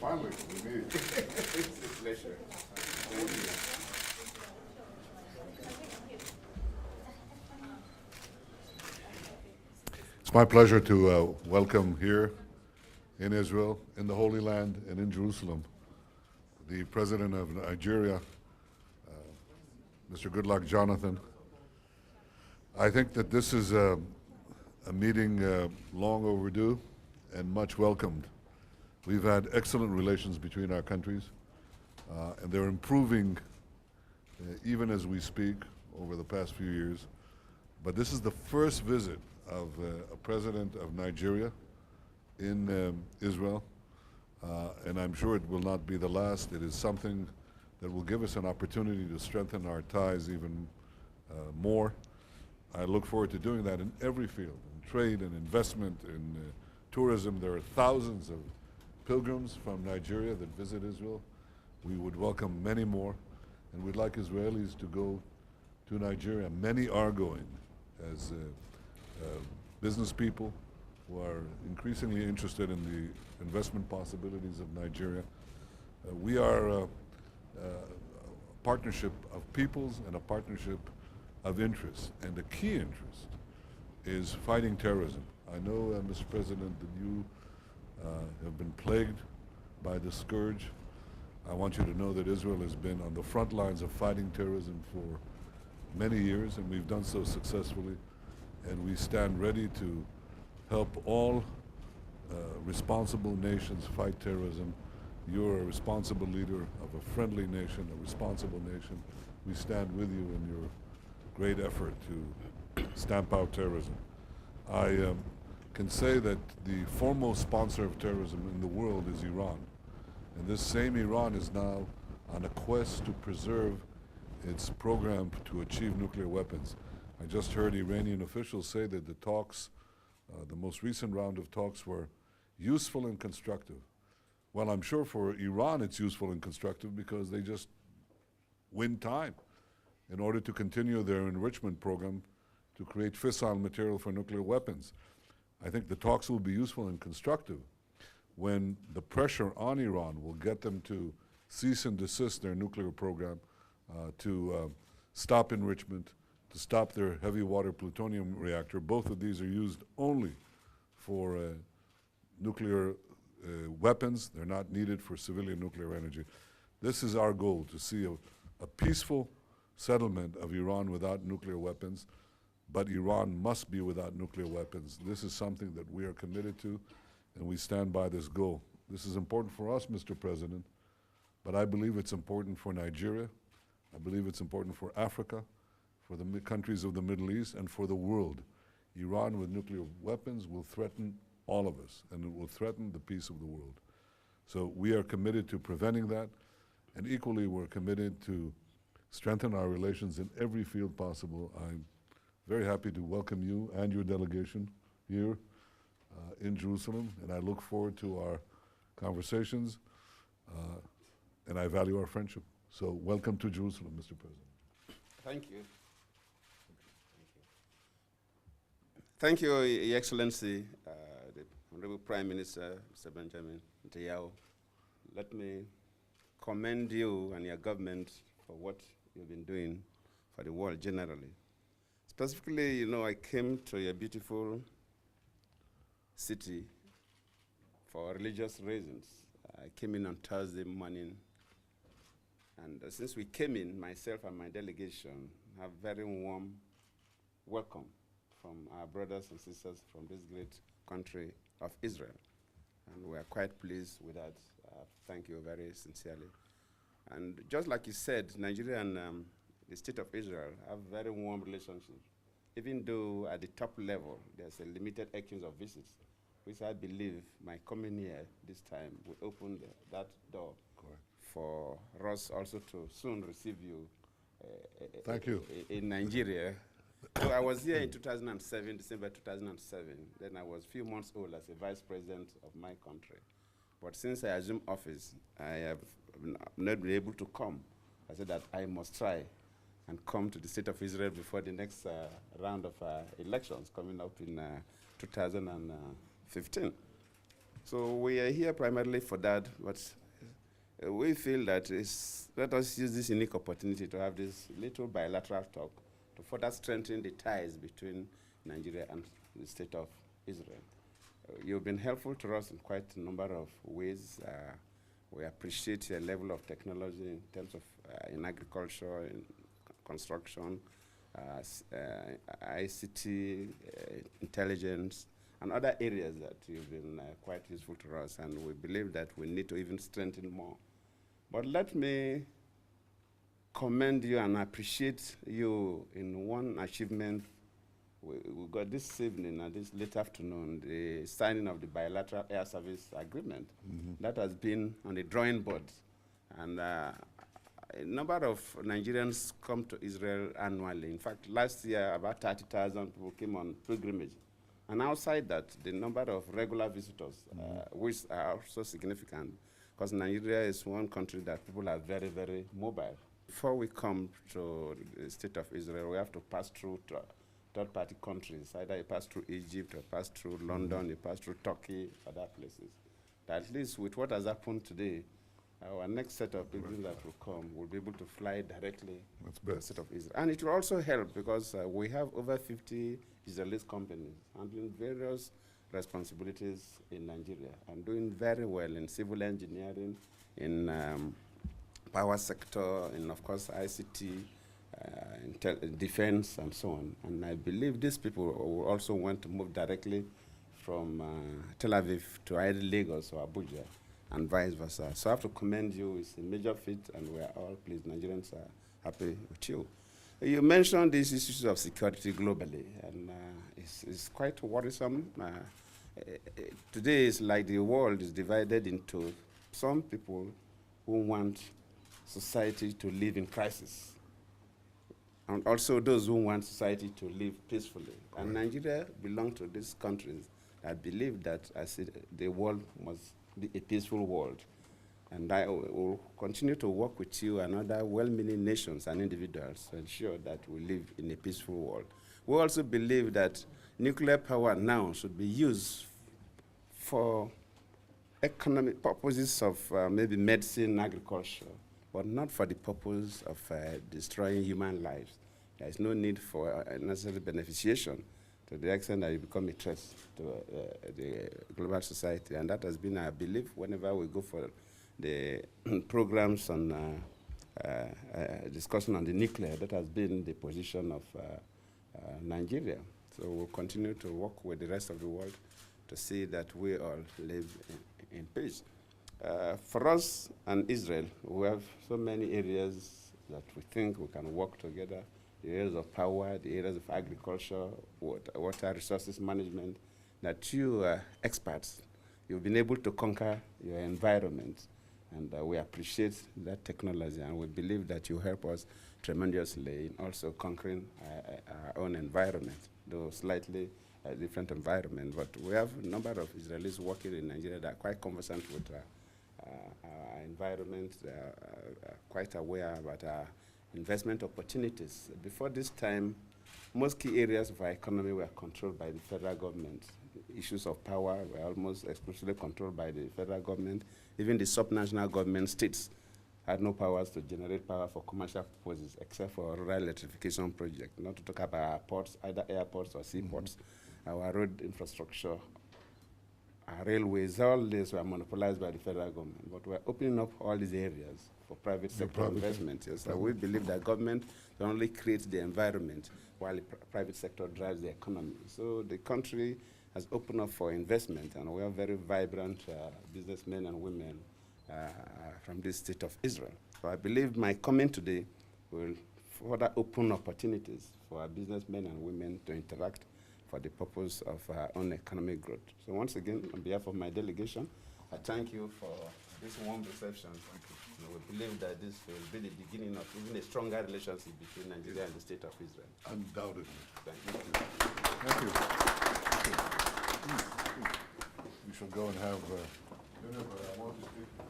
Finally, we made it. It's a pleasure. Thank you. It's my pleasure to welcome here in Israel, in the Holy Land, and in Jerusalem, the President of Nigeria, Mr. Goodluck Jonathan. I think that this is a meeting long overdue and much welcomed. We've had excellent relations between our countries, and they're improving even as we speak over the past few years. But this is the first visit of a president of Nigeria in Israel, and I'm sure it will not be the last. It is something that will give us an opportunity to strengthen our ties even more. I look forward to doing that in every field, in trade and investment, in tourism. There are thousands of pilgrims from Nigeria that visit Israel. We would welcome many more, and we'd like Israelis to go to Nigeria. Many are going as business people who are increasingly interested in the investment possibilities of Nigeria. We are a partnership of peoples and a partnership of interests, and the key interest is fighting terrorism. I know, Mr. President, that you have been plagued by the scourge. I want you to know that Israel has been on the front lines of fighting terrorism for many years, and we've done so successfully, and we stand ready to help all responsible nations fight terrorism. You're a responsible leader of a friendly nation, a responsible nation. We stand with you in your great effort to stamp out terrorism. I can say that the foremost sponsor of terrorism in the world is Iran. And this same Iran is now on a quest to preserve its program to achieve nuclear weapons. I just heard Iranian officials say that the talks, the most recent round of talks, were useful and constructive. Well, I'm sure for Iran it's useful and constructive because they just win time in order to continue their enrichment program to create fissile material for nuclear weapons. I think the talks will be useful and constructive when the pressure on Iran will get them to cease and desist their nuclear program, to stop enrichment, to stop their heavy water plutonium reactor. Both of these are used only for nuclear weapons. They're not needed for civilian nuclear energy. This is our goal, to see a peaceful settlement of Iran without nuclear weapons, but Iran must be without nuclear weapons. This is something that we are committed to, and we stand by this goal. This is important for us, Mr. President, but I believe it's important for Nigeria. I believe it's important for Africa, for the countries of the Middle East, and for the world. Iran with nuclear weapons will threaten all of us, and it will threaten the peace of the world. So we are committed to preventing that, and equally we're committed to strengthen our relations in every field possible. I'm very happy to welcome you and your delegation here in Jerusalem, and I look forward to our conversations, and I value our friendship. So welcome to Jerusalem, Mr. President. Thank you. Thank you, Your Excellency, the Honorable Prime Minister, Mr. Benjamin Netanyahu. Let me commend you and your government for what you've been doing for the world generally. Specifically, you know, I came to your beautiful city for religious reasons. I came in on Thursday morning, and since we came in, myself and my delegation have very warm welcome from our brothers and sisters from this great country of Israel. And we are quite pleased with that. Thank you very sincerely. And just like you said, Nigeria and the state of Israel have very warm relationships, even though at the top level there's a limited exchange of visits, which I believe my coming here this time will open that door. Correct. For us also to soon receive you, Thank you. In Nigeria. So I was here in 2007, December 2007. Then I was a few months old as a vice president of my country. But since I assumed office, I have not been able to come. I said that I must try and come to the state of Israel before the next round of elections coming up in 2015. So we are here primarily for that, but we feel that let us use this unique opportunity to have this little bilateral talk to further strengthen the ties between Nigeria and the State of Israel. You've been helpful to us in quite a number of ways. We appreciate your level of technology in terms of in agriculture, in construction, ICT, intelligence, and other areas that you've been quite useful to us, and we believe that we need to even strengthen more. But let me commend you and appreciate you in one achievement we got this evening and this late afternoon, the signing of the bilateral air service agreement. That has been on the drawing board. And a number of Nigerians come to Israel annually. In fact, last year, about 30,000 people came on pilgrimage. And outside that, the number of regular visitors, which are also significant, because Nigeria is one country that people are very, very mobile. Before we come to the State of Israel, we have to pass through third-party countries. Either you pass through Egypt, or pass through London, you pass through Turkey, other places. At least with what has happened today, our next set of pilgrims that will come will be able to fly directly to the State of Israel. And it will also help because we have over 50 Israeli companies handling various responsibilities in Nigeria and doing very well in civil engineering, in power sector, in, of course, ICT, defense, and so on. And I believe these people will also want to move directly from Tel Aviv to either Lagos or Abuja, and vice versa. So I have to commend you. It's a major feat, and we are all pleased. Nigerians are happy with you. You mentioned these issues of security globally, and it's quite worrisome. Today, it's like the world is divided into some people who want society to live in crisis, and also those who want society to live peacefully. Right. And Nigeria belongs to these countries that believe that the world must be a peaceful world. And I will continue to work with you and other well-meaning nations and individuals to ensure that we live in a peaceful world. We also believe that nuclear power now should be used for economic purposes of maybe medicine, agriculture, but not for the purpose of destroying human lives. There is no need for necessary beneficiation to the extent that you become a threat to the global society. And that has been our belief whenever we go for the programs on discussion on the nuclear. That has been the position of Nigeria. So we'll continue to work with the rest of the world to see that we all live in peace. For us and Israel, we have so many areas that we think we can work together. The areas of power, the areas of agriculture, water resources management, that you are experts. You've been able to conquer your environment, and we appreciate that technology, and we believe that you help us tremendously in also conquering our own environment, though slightly different environment. But we have a number of Israelis working in Nigeria that are quite conversant with our environment, quite aware about our investment opportunities. Before this time, most key areas of our economy were controlled by the federal government. The issues of power were almost exclusively controlled by the federal government. Even the subnational government states had no powers to generate power for commercial purposes except for rural electrification projects, not to talk about our ports, either airports or seaports, our road infrastructure, our railways. All these were monopolized by the federal government. But we're opening up all these areas for private sector investment. Yes, so we believe that government only creates the environment while the private sector drives the economy. So the country has opened up for investment, and we have very vibrant businessmen and women from the State of Israel. So I believe my comment today will further open opportunities for our businessmen and women to interact for the purpose of our own economic growth. So once again, on behalf of my delegation, I thank you for this warm reception. And we believe that this will be the beginning of even a stronger relationship between Nigeria and the State of Israel. Undoubtedly. Thank you. Thank you. We shall go and have dinner, but I want to speak.